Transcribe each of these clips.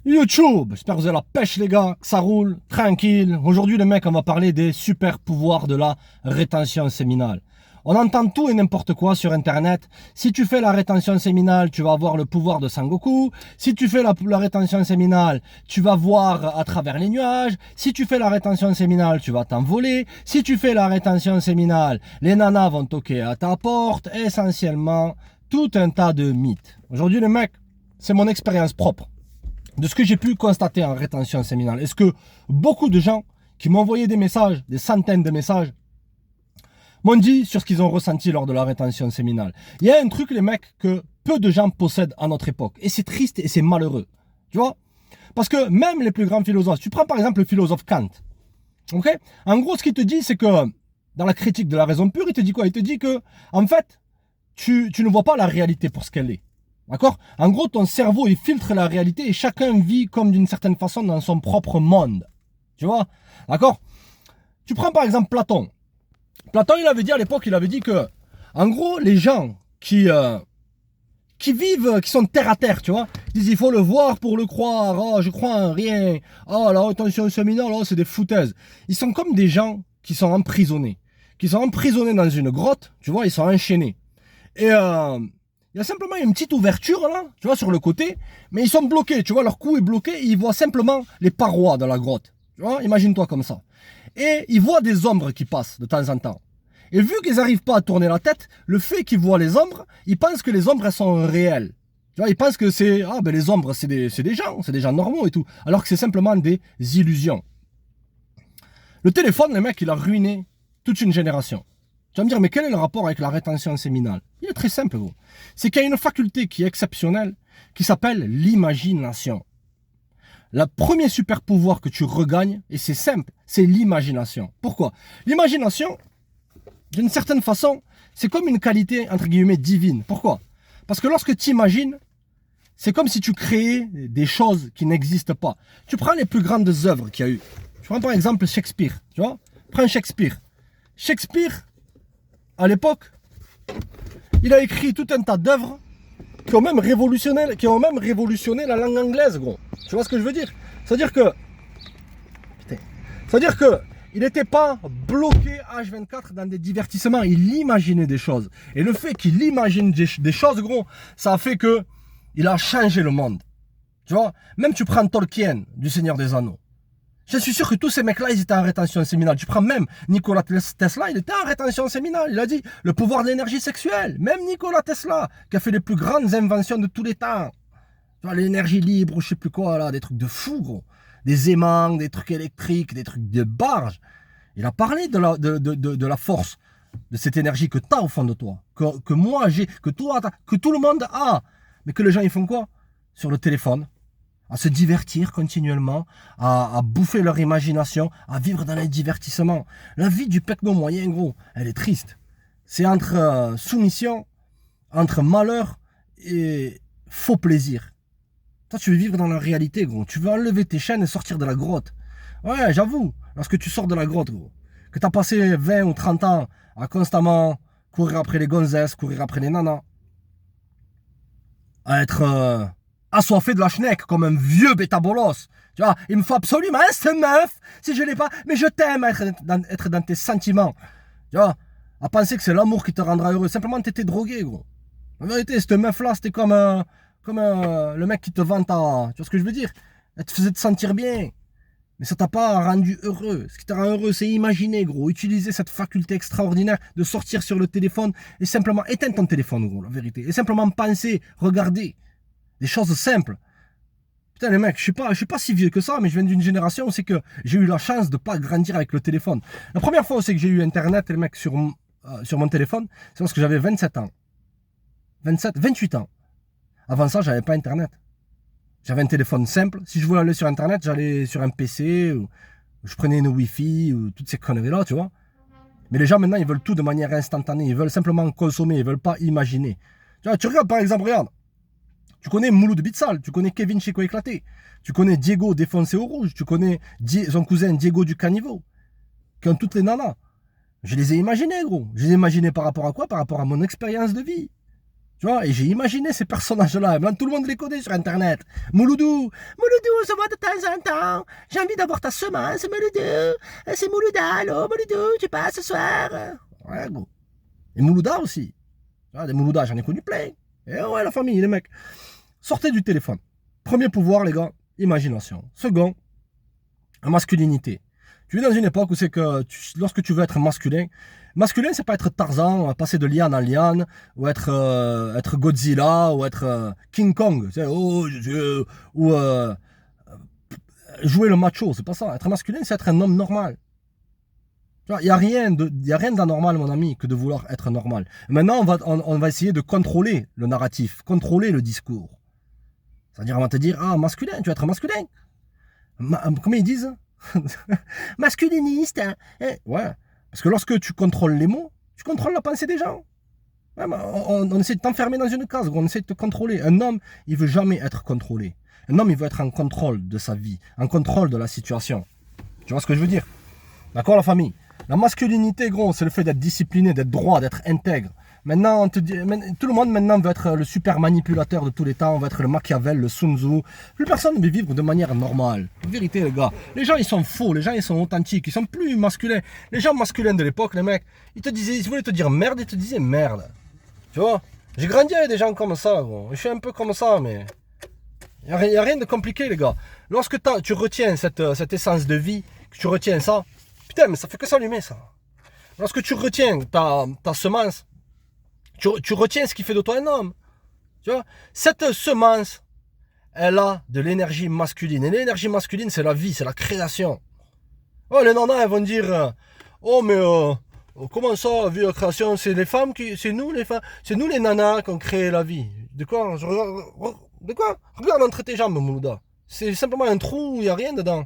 YouTube, j'espère que vous avez la pêche les gars, que ça roule, tranquille. Aujourd'hui les mecs, on va parler des super pouvoirs de la rétention séminale. On entend tout et n'importe quoi sur internet. Si tu fais la rétention séminale, tu vas avoir le pouvoir de Sangoku. Si tu fais la rétention séminale, tu vas voir à travers les nuages. Si tu fais la rétention séminale, tu vas t'envoler. Si tu fais la rétention séminale, les nanas vont toquer à ta porte. Essentiellement, tout un tas de mythes. Aujourd'hui les mecs, c'est mon expérience propre. De ce que j'ai pu constater en rétention séminale, est-ce que beaucoup de gens qui m'ont envoyé des messages, des centaines de messages, m'ont dit sur ce qu'ils ont ressenti lors de la rétention séminale. Il y a un truc, les mecs, que peu de gens possèdent à notre époque. Et c'est triste et c'est malheureux. Tu vois? Parce que même les plus grands philosophes, tu prends par exemple le philosophe Kant. Ok? En gros, ce qu'il te dit, c'est que dans la critique de la raison pure, il te dit quoi? Il te dit que, en fait, tu ne vois pas la réalité pour ce qu'elle est. D'accord? En gros, ton cerveau, il filtre la réalité et chacun vit comme d'une certaine façon dans son propre monde. Tu vois? D'accord? Tu prends par exemple Platon. Platon, il avait dit à l'époque, il avait dit que, en gros, les gens qui vivent, qui sont terre à terre, tu vois, ils disent il faut le voir pour le croire, oh, je crois en rien, oh, la rétention séminale, oh, c'est des foutaises. Ils sont comme des gens qui sont emprisonnés dans une grotte, tu vois, ils sont enchaînés. Et il y a simplement une petite ouverture là, tu vois, sur le côté, mais ils sont bloqués, tu vois, leur cou est bloqué, et ils voient simplement les parois de la grotte. Tu vois, imagine-toi comme ça. Et ils voient des ombres qui passent de temps en temps. Et vu qu'ils n'arrivent pas à tourner la tête, le fait qu'ils voient les ombres, ils pensent que les ombres elles sont réelles. Tu vois, ils pensent que c'est les ombres c'est des gens normaux et tout, alors que c'est simplement des illusions. Le téléphone, le mec, il a ruiné toute une génération. Tu vas me dire, mais quel est le rapport avec la rétention séminale? Il est très simple, gros. C'est qu'il y a une faculté qui est exceptionnelle, qui s'appelle l'imagination. Le premier super pouvoir que tu regagnes, et c'est simple, c'est l'imagination. Pourquoi? L'imagination, d'une certaine façon, c'est comme une qualité, entre guillemets, divine. Pourquoi? Parce que lorsque tu imagines, c'est comme si tu créais des choses qui n'existent pas. Tu prends les plus grandes œuvres qu'il y a eu. Tu prends par exemple Shakespeare, tu vois? Prends Shakespeare. Shakespeare, à l'époque, il a écrit tout un tas d'œuvres qui ont même révolutionné la langue anglaise, gros. Tu vois ce que je veux dire? C'est-à-dire que il n'était pas bloqué H24 dans des divertissements, il imaginait des choses. Et le fait qu'il imagine des choses, gros, ça a fait que il a changé le monde. Tu vois? Même tu prends Tolkien, du Seigneur des Anneaux. Je suis sûr que tous ces mecs-là, ils étaient en rétention séminale. Tu prends même Nikola Tesla, il était en rétention séminale. Il a dit le pouvoir de l'énergie sexuelle. Même Nikola Tesla, qui a fait les plus grandes inventions de tous les temps. Tu vois, l'énergie libre, je sais plus quoi, là, des trucs de fou, gros. Des aimants, des trucs électriques, des trucs de barge. Il a parlé de la force, de cette énergie que tu as au fond de toi. Que moi j'ai, que toi, que tout le monde a. Mais que les gens, ils font quoi? Sur le téléphone. À se divertir continuellement, à bouffer leur imagination, à vivre dans les divertissements. La vie du pecno moyen, gros, elle est triste. C'est entre soumission, entre malheur et faux plaisir. Toi, tu veux vivre dans la réalité, gros. Tu veux enlever tes chaînes et sortir de la grotte. Ouais, j'avoue, lorsque tu sors de la grotte, gros, que tu as passé 20 ou 30 ans à constamment courir après les gonzesses, courir après les nanas, à être assoiffé de la schneck comme un vieux bêta-bolos. Tu vois, il me faut absolument cette meuf, si je l'ai pas, mais je t'aime être dans tes sentiments. Tu vois, à penser que c'est l'amour qui te rendra heureux. Simplement, t'étais drogué, gros. En vérité, cette meuf-là, c'était comme le mec qui te vante à... Tu vois ce que je veux dire? Elle te faisait te sentir bien. Mais ça t'a pas rendu heureux. Ce qui te rend heureux, c'est imaginer, gros. Utiliser cette faculté extraordinaire de sortir sur le téléphone et simplement éteindre ton téléphone, gros, la vérité. Et simplement penser, regarder. Des choses simples. Putain les mecs, je suis pas si vieux que ça, mais je viens d'une génération où c'est que j'ai eu la chance de pas grandir avec le téléphone. La première fois où c'est que j'ai eu internet, les mecs, sur mon téléphone, c'est lorsque j'avais 27 ans. 28 ans. Avant ça, j'avais pas internet. J'avais un téléphone simple. Si je voulais aller sur internet, j'allais sur un PC, ou je prenais une Wi-Fi, ou toutes ces conneries-là, tu vois. Mais les gens maintenant, ils veulent tout de manière instantanée. Ils veulent simplement consommer, ils veulent pas imaginer. Tu vois, tu regardes par exemple, regarde. Tu connais Mouloud Bitsal, tu connais Kevin Chico Éclaté, tu connais Diego défoncé au rouge, tu connais son cousin Diego du Caniveau, qui ont toutes les nanas. Je les ai imaginés, gros. Je les ai imaginés par rapport à quoi? Par rapport à mon expérience de vie. Tu vois, et j'ai imaginé ces personnages-là. Maintenant, tout le monde les connaît sur Internet. Mouloudou, Mouloudou, on se voit de temps en temps. J'ai envie d'avoir ta semence, Mouloudou. C'est Moulouda, allô, Mouloudou, tu passes ce soir. Ouais, gros. Et Moulouda aussi. Tu vois, des Mouloudas, j'en ai connu plein. Et ouais, la famille, les mecs. Sortez du téléphone. Premier pouvoir, les gars, imagination. Second, masculinité. Tu vis dans une époque où c'est que lorsque tu veux être masculin, c'est pas être Tarzan, passer de liane en liane, ou être Godzilla, ou être King Kong, tu sais, ou jouer le macho, c'est pas ça. Être masculin, c'est être un homme normal. Il n'y a rien d'anormal, mon ami, que de vouloir être normal. Maintenant, on va essayer de contrôler le narratif, contrôler le discours. C'est-à-dire, on va te dire, ah, masculin, tu vas être masculin. Comment ils disent? Masculiniste. Hein. Ouais. Parce que lorsque tu contrôles les mots, tu contrôles la pensée des gens. Ouais, on essaie de t'enfermer dans une case, on essaie de te contrôler. Un homme, il veut jamais être contrôlé. Un homme, il veut être en contrôle de sa vie, en contrôle de la situation. Tu vois ce que je veux dire? D'accord, la famille? La masculinité, gros, c'est le fait d'être discipliné, d'être droit, d'être intègre. Maintenant, tout le monde maintenant veut être le super manipulateur de tous les temps, on veut être le Machiavel, le Sun Tzu. Plus personne ne veut vivre de manière normale. En vérité, les gars, les gens, ils sont faux, les gens, ils sont authentiques, ils sont plus masculins. Les gens masculins de l'époque, les mecs, ils voulaient te dire merde, ils te disaient merde. Tu vois? J'ai grandi avec des gens comme ça, gros. Je suis un peu comme ça, mais... Il n'y a rien de compliqué, les gars. Lorsque tu retiens cette essence de vie, que tu retiens ça, putain, mais ça fait que s'allumer, ça. Lorsque tu retiens ta semence, tu retiens ce qui fait de toi un homme. Tu vois, cette semence, elle a de l'énergie masculine. Et l'énergie masculine, c'est la vie, c'est la création. Oh, les nanas, elles vont dire, oh, mais comment ça, la vie, la création, c'est les femmes c'est nous les femmes, c'est nous les nanas qui ont créé la vie. De quoi? De quoi? Regarde entre tes jambes, Moulouda. C'est simplement un trou où il n'y a rien dedans.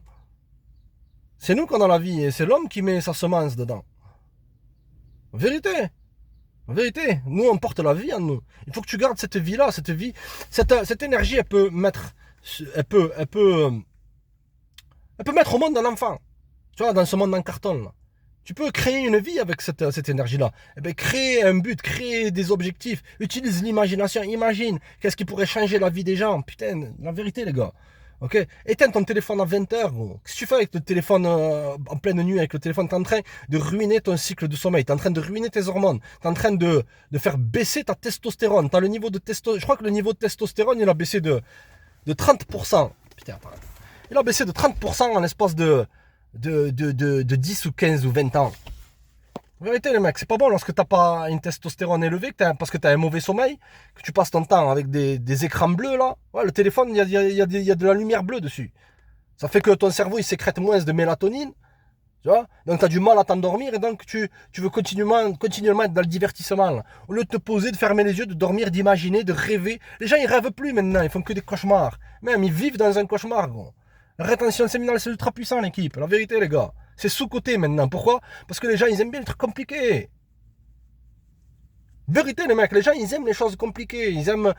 C'est nous qu'on a la vie et c'est l'homme qui met sa semence dedans. En vérité. En vérité, nous on porte la vie en nous. Il faut que tu gardes cette vie-là, cette énergie, elle peut mettre au monde un enfant. Tu vois, dans ce monde en carton là. Tu peux créer une vie avec cette énergie-là. Eh bien, créer un but, créer des objectifs. Utilise l'imagination. Imagine qu'est-ce qui pourrait changer la vie des gens. Putain, la vérité, les gars. Ok, éteins ton téléphone à 20h. Qu'est-ce que tu fais avec le téléphone en pleine nuit, avec le téléphone? Tu es en train de ruiner ton cycle de sommeil. Tu es en train de ruiner tes hormones. Tu es en train de faire baisser ta testostérone. T'as le niveau de je crois que le niveau de testostérone, il a baissé de 30%. Putain, attends. Il a baissé de 30% en l'espace de 10 ou 15 ou 20 ans. En vérité, les mecs, c'est pas bon lorsque t'as pas une testostérone élevée, parce que t'as un mauvais sommeil, que tu passes ton temps avec des écrans bleus, là. Ouais, le téléphone, il y a de la lumière bleue dessus. Ça fait que ton cerveau, il sécrète moins de mélatonine, tu vois. Donc t'as du mal à t'endormir, et donc tu veux continuellement être dans le divertissement, là. Au lieu de te poser, de fermer les yeux, de dormir, d'imaginer, de rêver. Les gens, ils rêvent plus maintenant, ils font que des cauchemars. Même, ils vivent dans un cauchemar, gros. La rétention séminale, c'est ultra puissant, l'équipe. La vérité, les gars. C'est sous-côté maintenant. Pourquoi? Parce que les gens, ils aiment bien les trucs compliqués. Vérité, les mecs. Les gens, ils aiment les choses compliquées. Ils aiment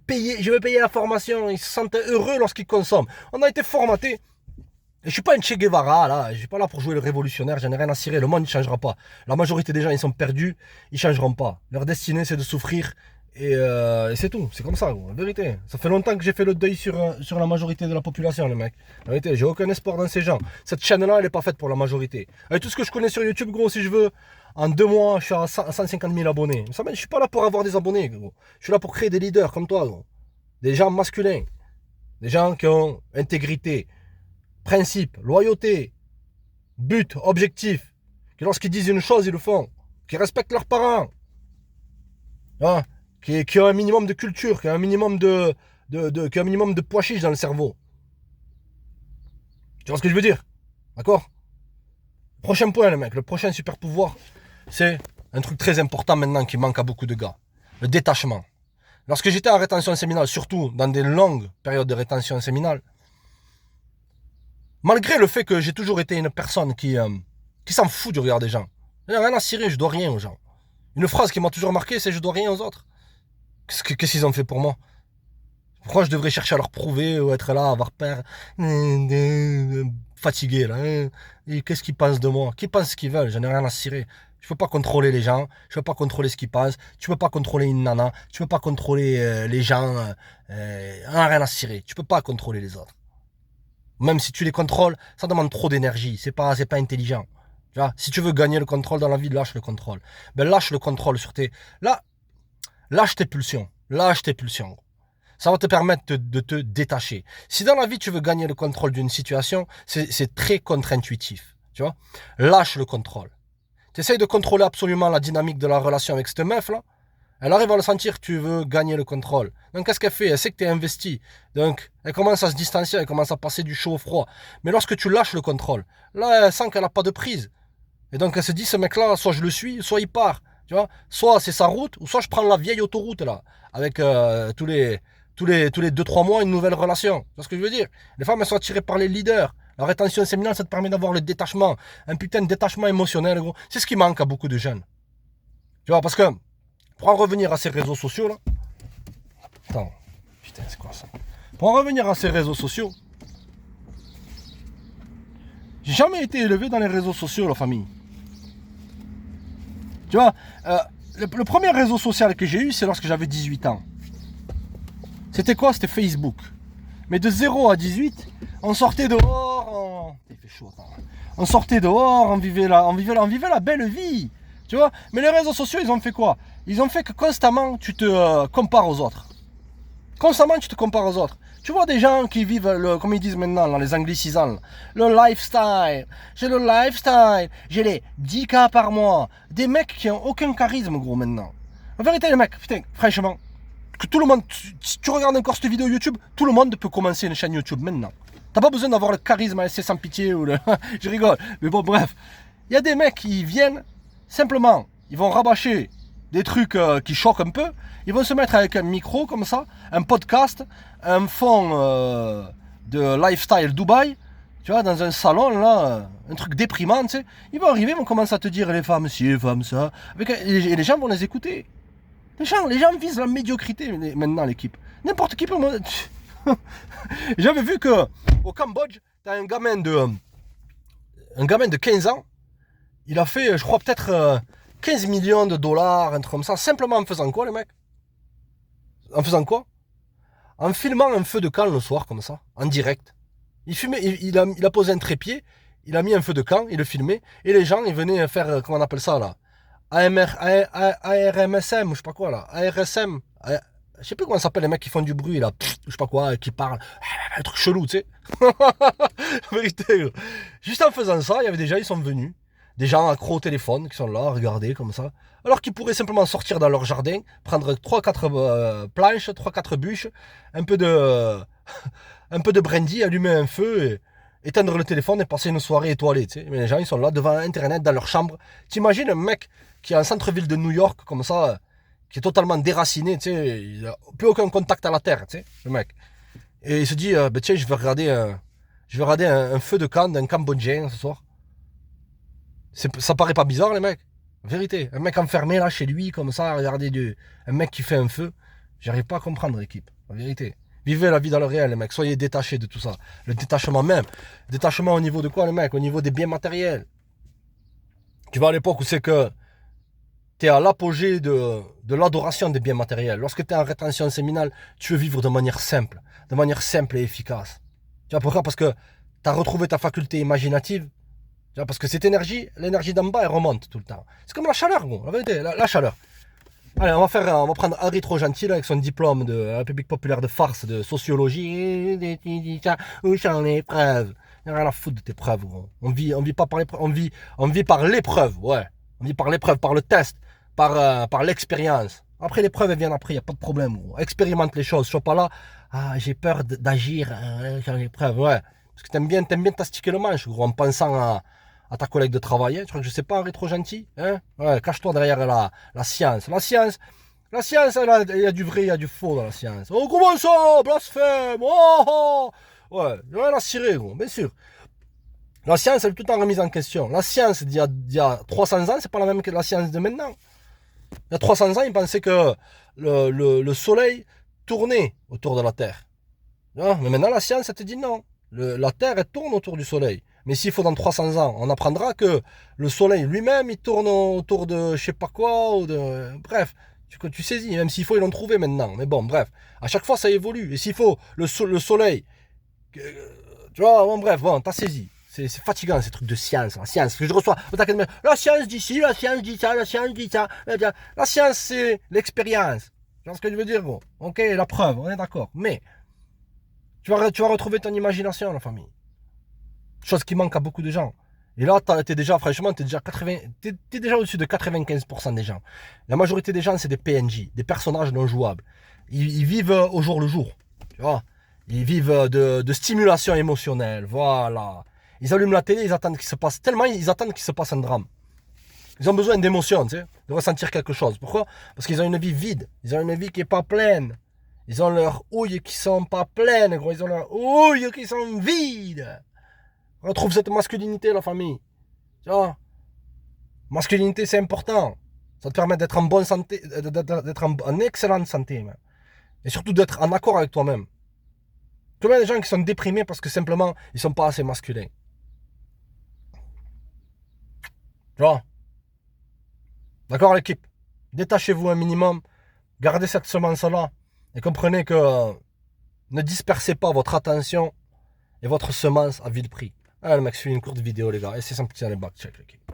payer. Je veux payer la formation. Ils se sentent heureux lorsqu'ils consomment. On a été formatés. Et je suis pas un Che Guevara, là. Je suis pas là pour jouer le révolutionnaire. J'en ai rien à cirer. Le monde ne changera pas. La majorité des gens, ils sont perdus. Ils changeront pas. Leur destinée, c'est de souffrir. Et c'est tout, c'est comme ça, en vérité. Ça fait longtemps que j'ai fait le deuil sur la majorité de la population, les mecs. En vérité, j'ai aucun espoir dans ces gens. Cette chaîne-là, elle est pas faite pour la majorité. Avec tout ce que je connais sur YouTube, gros, si je veux, en 2 mois, je suis à 150 000 abonnés. Je suis pas là pour avoir des abonnés, gros. Je suis là pour créer des leaders comme toi, gros. Des gens masculins. Des gens qui ont intégrité, principe, loyauté, but, objectif. Qui lorsqu'ils disent une chose, ils le font. Qui respectent leurs parents. Hein? Qui a un minimum de culture, qui a un minimum qui a un minimum de pois chiches dans le cerveau. Tu vois ce que je veux dire? D'accord? Prochain point, les mecs, le prochain super pouvoir, c'est un truc très important maintenant qui manque à beaucoup de gars. Le détachement. Lorsque j'étais en rétention séminale, surtout dans des longues périodes de rétention séminale, malgré le fait que j'ai toujours été une personne qui s'en fout du regard des gens. Je n'ai rien à cirer, je dois rien aux gens. Une phrase qui m'a toujours marqué, c'est je dois rien aux autres. Qu'est-ce qu'ils ont fait pour moi? Pourquoi je devrais chercher à leur prouver ou être là, avoir peur, fatigué là, hein? Et qu'est-ce qu'ils pensent de moi? Qu'ils pensent ce qu'ils veulent, j'en ai rien à cirer. Je peux pas contrôler les gens, je peux pas contrôler ce qu'ils pensent, tu peux pas contrôler une nana, tu peux pas contrôler les gens, on a rien à cirer, tu peux pas contrôler les autres. Même si tu les contrôles, ça demande trop d'énergie, c'est pas intelligent. Tu vois, si tu veux gagner le contrôle dans la vie, lâche le contrôle. Ben lâche le contrôle sur tes... Là, lâche tes pulsions, lâche tes pulsions. Ça va te permettre de te détacher. Si dans la vie, tu veux gagner le contrôle d'une situation, c'est très contre-intuitif. Tu vois, lâche le contrôle. Tu essayes de contrôler absolument la dynamique de la relation avec cette meuf-là. Elle arrive à le sentir, tu veux gagner le contrôle. Donc, qu'est-ce qu'elle fait? Elle sait que tu es investi. Donc, elle commence à se distancier, elle commence à passer du chaud au froid. Mais lorsque tu lâches le contrôle, là, elle sent qu'elle n'a pas de prise. Et donc, elle se dit, ce mec-là, soit je le suis, soit il part. Tu vois, soit c'est sa route, ou soit je prends la vieille autoroute, là, avec tous les 2-3 mois, une nouvelle relation. C'est ce que je veux dire. Les femmes, elles sont attirées par les leaders. La rétention séminale, ça te permet d'avoir le détachement. Un putain de détachement émotionnel, gros. C'est ce qui manque à beaucoup de jeunes. Tu vois, parce que, pour en revenir à ces réseaux sociaux, là. Attends, putain, c'est quoi ça? Pour en revenir à ces réseaux sociaux, j'ai jamais été élevé dans les réseaux sociaux, la famille. Tu vois, le premier réseau social que j'ai eu, c'est lorsque j'avais 18 ans. C'était quoi? C'était Facebook. Mais de 0 à 18, on sortait dehors, il fait chaud, attends. On sortait dehors, on vivait la belle vie. Tu vois? Mais les réseaux sociaux, ils ont fait quoi? Ils ont fait que constamment, tu te compares aux autres. Constamment, tu te compares aux autres. Tu vois des gens qui vivent, comme ils disent maintenant, dans les anglicisants, le lifestyle. J'ai le lifestyle. J'ai les 10K par mois. Des mecs qui n'ont aucun charisme, gros, maintenant. En vérité, les mecs, putain, franchement, que tout le monde, si tu regardes encore cette vidéo YouTube, tout le monde peut commencer une chaîne YouTube maintenant. T'as pas besoin d'avoir le charisme à laisser sans pitié ou le... Je rigole. Mais bon, bref. Il y a des mecs qui viennent, simplement, ils vont rabâcher des trucs qui choquent un peu. Ils vont se mettre avec un micro comme ça, un podcast, un fond de lifestyle Dubaï, tu vois, dans un salon là, un truc déprimant, tu sais. Ils vont arriver, ils vont commencer à te dire les femmes ci, les femmes ça, et les gens vont les écouter. Les gens visent la médiocrité maintenant, l'équipe. N'importe qui peut... J'avais vu que au Cambodge, t'as un gamin de 15 ans, il a fait, je crois, peut-être 15 millions de dollars, un truc comme ça, simplement en faisant quoi, les mecs? En faisant quoi? En filmant un feu de camp le soir, comme ça, en direct. Il a posé un trépied, il a mis un feu de camp, il le filmait, et les gens, ils venaient faire, comment on appelle ça, là? ARMSM, ou je sais pas quoi, là. ARSM. Je sais plus comment ça s'appelle, les mecs qui font du bruit, là. Je sais pas quoi, qui parlent. Un truc chelou, tu sais. En vérité. Juste en faisant ça, il y avait des gens, ils sont venus. Des gens accros au téléphone, qui sont là, à regarder, comme ça. Alors qu'ils pourraient simplement sortir dans leur jardin, prendre 3-4 planches, 3-4 bûches, un peu de brandy, allumer un feu, et éteindre le téléphone et passer une soirée étoilée, tu sais. Mais les gens, ils sont là, devant Internet, dans leur chambre. T'imagines un mec qui est en centre-ville de New York, comme ça, qui est totalement déraciné, tu sais, il n'a plus aucun contact à la terre, tu sais, le mec. Et il se dit, tiens, je vais regarder un feu de camp d'un Cambodgien ce soir. Ça paraît pas bizarre, les mecs. En vérité, un mec enfermé là chez lui, comme ça, à regarder un mec qui fait un feu. J'arrive pas à comprendre, l'équipe. En vérité. Vivez la vie dans le réel, les mecs. Soyez détachés de tout ça. Le détachement même. Détachement au niveau de quoi, les mecs? Au niveau des biens matériels. Tu vois, à l'époque où c'est que tu es à l'apogée de l'adoration des biens matériels. Lorsque tu es en rétention séminale, tu veux vivre de manière simple et efficace. Tu vois pourquoi? Parce que tu as retrouvé ta faculté imaginative. Tu vois, parce que cette énergie, l'énergie d'en bas, elle remonte tout le temps. C'est comme la chaleur, gros. La vérité, la chaleur. Allez, on va prendre Henri Trop Gentil là, avec son diplôme de la République populaire de farce, de sociologie. Où sont les preuves? Il n'y a rien à foutre de tes preuves, gros. On vit pas par les preuves, on vit par l'épreuve, ouais. On vit par l'épreuve, par le test, par l'expérience. Après, l'épreuve, elle vient après, il n'y a pas de problème, gros. Expérimente les choses. Sois pas là, j'ai peur d'agir sur l'épreuve, ouais. Parce que t'aimes bien t'astiquer le manche, gros, en pensant à ta collègue de travail. Hein. Tu crois que je sais pas, Henri Trop Gentil, hein? Ouais, cache-toi derrière la science. La science, il y a du vrai, il y a du faux dans la science. Oh, comment ça? Blasphème! Oh! Ouais, il y a rien à cirer, gros, bien sûr. La science, elle est tout le temps remise en question. La science d'il y a 300 ans, c'est pas la même que la science de maintenant. Il y a 300 ans, ils pensaient que le soleil tournait autour de la Terre. Mais maintenant, la science, elle te dit non. La Terre, elle tourne autour du soleil. Mais s'il faut dans 300 ans, on apprendra que le soleil lui-même, il tourne autour de je sais pas quoi, ou de... Bref, tu saisis, même s'il faut, ils l'ont trouvé maintenant. Mais bon, bref, à chaque fois, ça évolue. Et s'il faut, le soleil, tu vois, bon, bref, bon, t'as saisi. C'est fatigant ces trucs de science, la science. Que je reçois, la science dit ci, la science dit ça, la science dit ça. La science, c'est l'expérience. Tu vois ce que je veux dire, gros? Ok, la preuve, on est d'accord. Mais tu vas retrouver ton imagination, la famille. Chose qui manque à beaucoup de gens. Et là, t'es déjà, franchement, t'es déjà au-dessus de 95% des gens. La majorité des gens, c'est des PNJ, des personnages non jouables. Ils vivent au jour le jour. Tu vois? Ils vivent de stimulation émotionnelle. Voilà. Ils allument la télé, ils attendent qu'il se passe, tellement ils attendent qu'il se passe un drame. Ils ont besoin d'émotions, tu sais, de ressentir quelque chose. Pourquoi? Parce qu'ils ont une vie vide. Ils ont une vie qui est pas pleine. Ils ont leurs houilles qui sont pas pleines, gros. Ils ont leurs houilles qui sont vides. On retrouve cette masculinité, la famille. Tu vois? Masculinité, c'est important. Ça te permet d'être en bonne santé, d'être en excellente santé, même. Et surtout d'être en accord avec toi-même. Tu vois, des gens qui sont déprimés parce que simplement, ils sont pas assez masculins. Tu vois? D'accord, l'équipe? Détachez-vous un minimum. Gardez cette semence-là. Et comprenez que ne dispersez pas votre attention et votre semence à vil prix. Ah, le mec, je fais une courte vidéo, les gars. Et c'est simple, c'est les back check, l'équipe.